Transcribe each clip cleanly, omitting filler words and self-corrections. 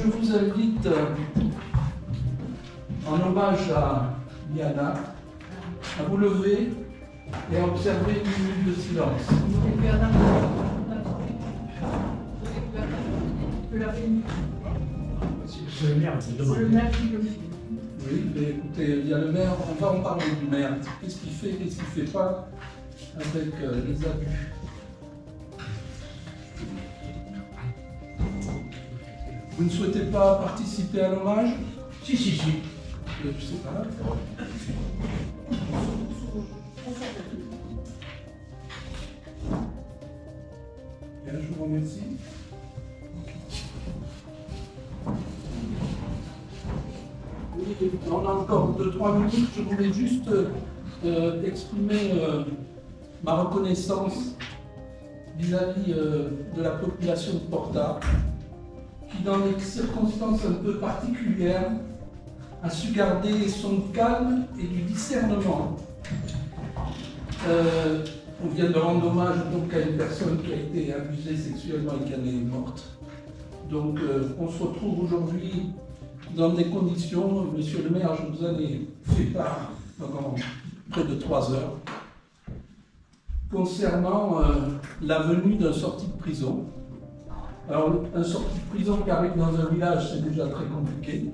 je vous invite, en hommage à Diana, à vous lever et à observer une minute de silence. C'est le maire qui demande. Le maire qui le fait. Oui, mais écoutez, il y a le maire, on va en parler du maire. Qu'est-ce qu'il fait pas avec les abus. Vous ne souhaitez pas participer à l'hommage? Si. Je sais pas. Bien, je vous remercie. Oui, on a encore 2-3 minutes. Je voulais juste exprimer ma reconnaissance vis-à-vis de la population de Porta, qui dans des circonstances un peu particulières a su garder son calme et du discernement. On vient de rendre hommage donc à une personne qui a été abusée sexuellement et qui en est morte. Donc on se retrouve aujourd'hui dans des conditions, monsieur le maire, je vous en ai fait part pendant près de 3 heures, concernant la venue d'un sorti de prison. Alors, un sorti de prison qui arrive dans un village, c'est déjà très compliqué.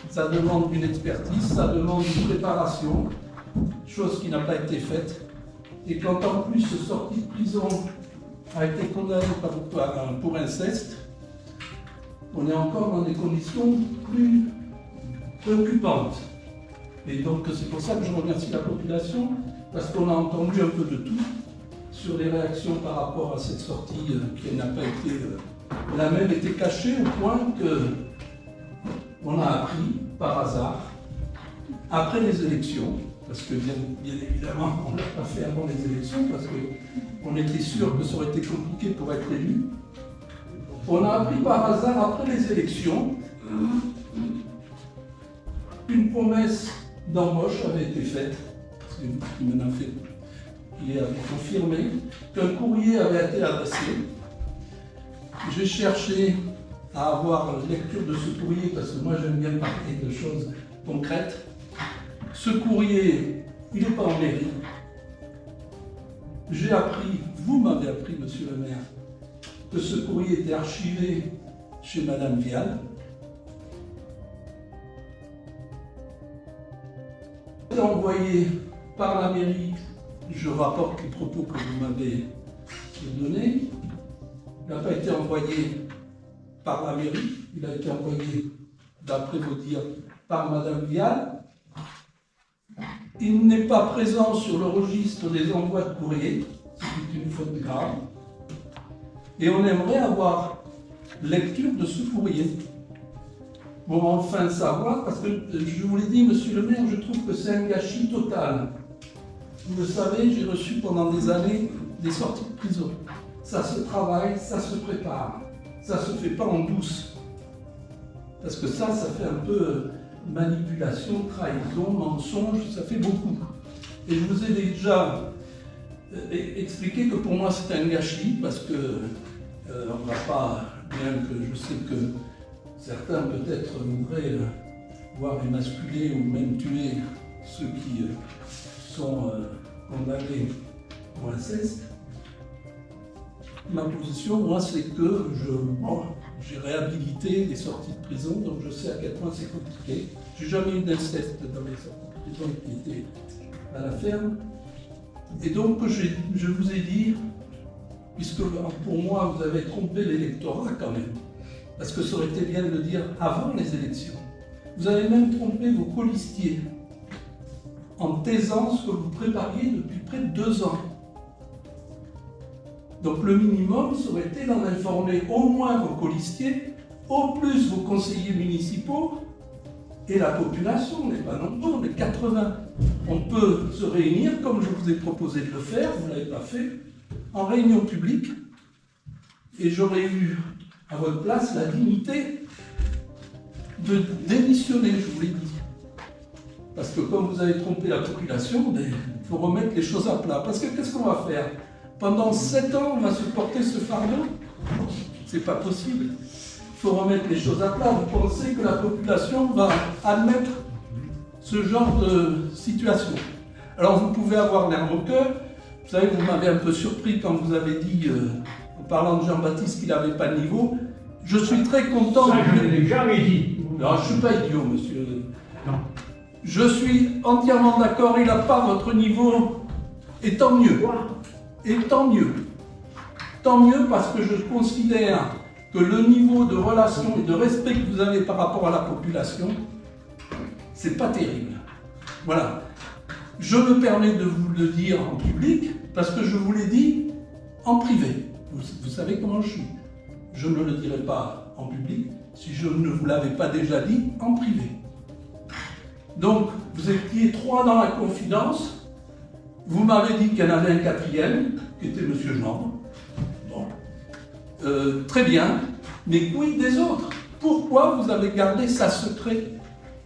Ça demande une expertise, ça demande une préparation, chose qui n'a pas été faite. Et quand en plus ce sorti de prison a été condamné pour inceste, on est encore dans des conditions plus préoccupantes. Et donc c'est pour ça que je remercie la population, parce qu'on a entendu un peu de tout sur les réactions par rapport à cette sortie qui n'a pas été... Elle a même été cachée au point qu'on a appris par hasard, après les élections, parce que bien évidemment on ne l'a pas fait avant les élections, parce qu'on était sûr que ça aurait été compliqué pour être élu. On a appris par hasard après les élections qu'une promesse d'embauche avait été faite, c'est lui qui m'en a fait, qui avait confirmé qu'un courrier avait été adressé. J'ai cherché à avoir lecture de ce courrier parce que moi j'aime bien parler de choses concrètes. Ce courrier, il n'est pas en mairie. J'ai appris, vous m'avez appris, monsieur le maire, que ce courrier était archivé chez madame Vial. Il est envoyé par la mairie, je rapporte les propos que vous m'avez donnés. Il n'a pas été envoyé par la mairie, il a été envoyé, d'après vos dires, par madame Vial. Il n'est pas présent sur le registre des envois de courrier, c'est une faute grave. Et on aimerait avoir lecture de ce courrier. Pour enfin savoir, parce que je vous l'ai dit, monsieur le maire, je trouve que c'est un gâchis total. Vous le savez, j'ai reçu pendant des années des sorties de prison. Ça se travaille, ça se prépare. Ça ne se fait pas en douce. Parce que ça fait un peu manipulation, trahison, mensonge, ça fait beaucoup. Et je vous ai déjà expliqué que pour moi c'est un gâchis, parce que on ne va pas, bien que je sais que certains peut-être voudraient voir émasculer ou même tuer ceux qui sont condamnés pour inceste. Ma position, moi, c'est que j'ai réhabilité les sorties de prison, donc je sais à quel point c'est compliqué. J'ai jamais eu d'inceste dans les sorties de prison qui étaient à la ferme. Et donc, je vous ai dit, puisque pour moi, vous avez trompé l'électorat quand même, parce que ça aurait été bien de le dire avant les élections. Vous avez même trompé vos colistiers en taisant ce que vous prépariez depuis près de 2 ans. Donc le minimum, ça aurait été d'en informer au moins vos colistiers, au plus vos conseillers municipaux et la population. On n'est pas nombreux, on est 80. On peut se réunir, comme je vous ai proposé de le faire, vous ne l'avez pas fait, en réunion publique, et j'aurais eu à votre place la dignité de démissionner, je vous l'ai dit. Parce que comme vous avez trompé la population, il faut remettre les choses à plat. Parce que qu'est-ce qu'on va faire? Pendant 7 ans, on va supporter ce fardeau? C'est pas possible. Il faut remettre les choses à plat. Vous pensez que la population va admettre ce genre de situation? Alors vous pouvez avoir l'air moqueur. Vous savez, vous m'avez un peu surpris quand vous avez dit, en parlant de Jean-Baptiste, qu'il n'avait pas de niveau. Je suis très content. Ça, je ne l'ai jamais dit. Non, je ne suis pas idiot, monsieur. Non. Je suis entièrement d'accord, il n'a pas votre niveau. Et tant mieux. Quoi? Et tant mieux. Tant mieux parce que je considère que le niveau de relation et de respect que vous avez par rapport à la population, c'est pas terrible. Voilà. Je me permets de vous le dire en public parce que je vous l'ai dit en privé. Vous savez comment je suis. Je ne le dirai pas en public si je ne vous l'avais pas déjà dit en privé. Donc, vous étiez 3 dans la confidence. Vous m'avez dit qu'il y en avait un 4e, qui était M. Jean. Bon. Très bien. Mais quid des autres? Pourquoi vous avez gardé ça secret?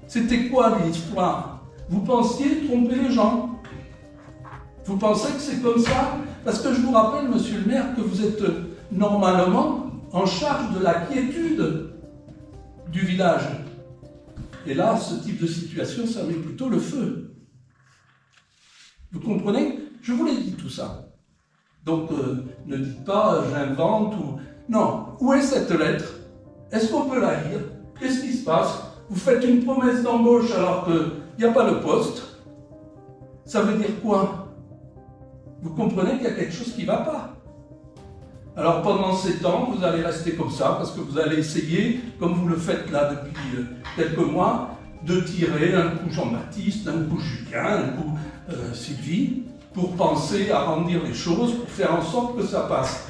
C'était quoi l'histoire? Vous pensiez tromper les gens? Vous pensez que c'est comme ça? Parce que je vous rappelle, monsieur le maire, que vous êtes normalement en charge de la quiétude du village. Et là, ce type de situation, ça met plutôt le feu. Vous comprenez? Je vous l'ai dit tout ça. Donc, ne dites pas j'invente ou... Non. Où est cette lettre? Est-ce qu'on peut la lire? Qu'est-ce qui se passe? Vous faites une promesse d'embauche alors qu'il n'y a pas le poste. Ça veut dire quoi? Vous comprenez qu'il y a quelque chose qui ne va pas. Alors pendant ces temps, vous allez rester comme ça parce que vous allez essayer, comme vous le faites là depuis quelques mois, de tirer un coup Jean-Baptiste, un coup Julien, un coup Sylvie, pour penser à rendir les choses, pour faire en sorte que ça passe.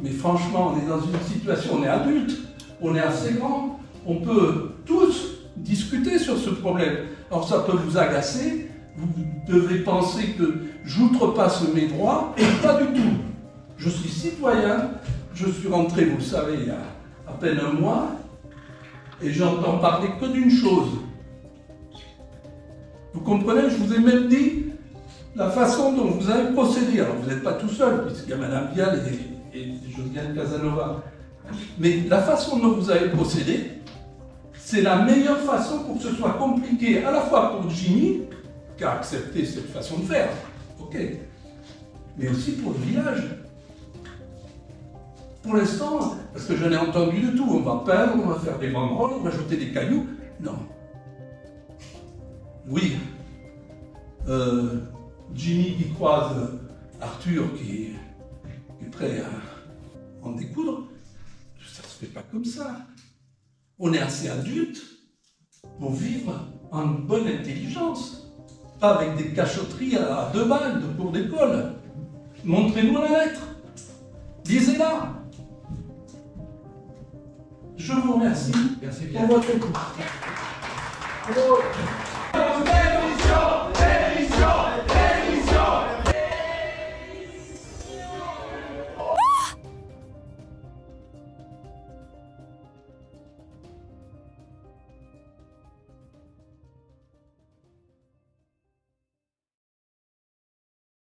Mais franchement, on est dans une situation, on est adulte, on est assez grand, on peut tous discuter sur ce problème. Alors ça peut vous agacer, vous devez penser que j'outrepasse mes droits, et pas du tout. Je suis citoyen, je suis rentré, vous le savez, il y a à peine un mois, et j'entends parler que d'une chose. Vous comprenez? Je vous ai même dit la façon dont vous avez procédé. Alors vous n'êtes pas tout seul, puisqu'il y a Madame Vial et Josiane Casanova. Mais la façon dont vous avez procédé, c'est la meilleure façon pour que ce soit compliqué, à la fois pour Jimmy, qui a accepté cette façon de faire, ok, mais aussi pour le village. Pour l'instant, parce que j'en ai entendu de tout, on va peindre, on va faire des banderoles, on va jeter des cailloux. Non. Oui. Jimmy qui croise Arthur qui est prêt à en découdre, ça ne se fait pas comme ça. On est assez adulte pour vivre en bonne intelligence, pas avec des cachotteries à 2 balles de cours d'école. Montrez-nous la lettre. Lisez-la. Je vous remercie Merci pour votre écoute. bien.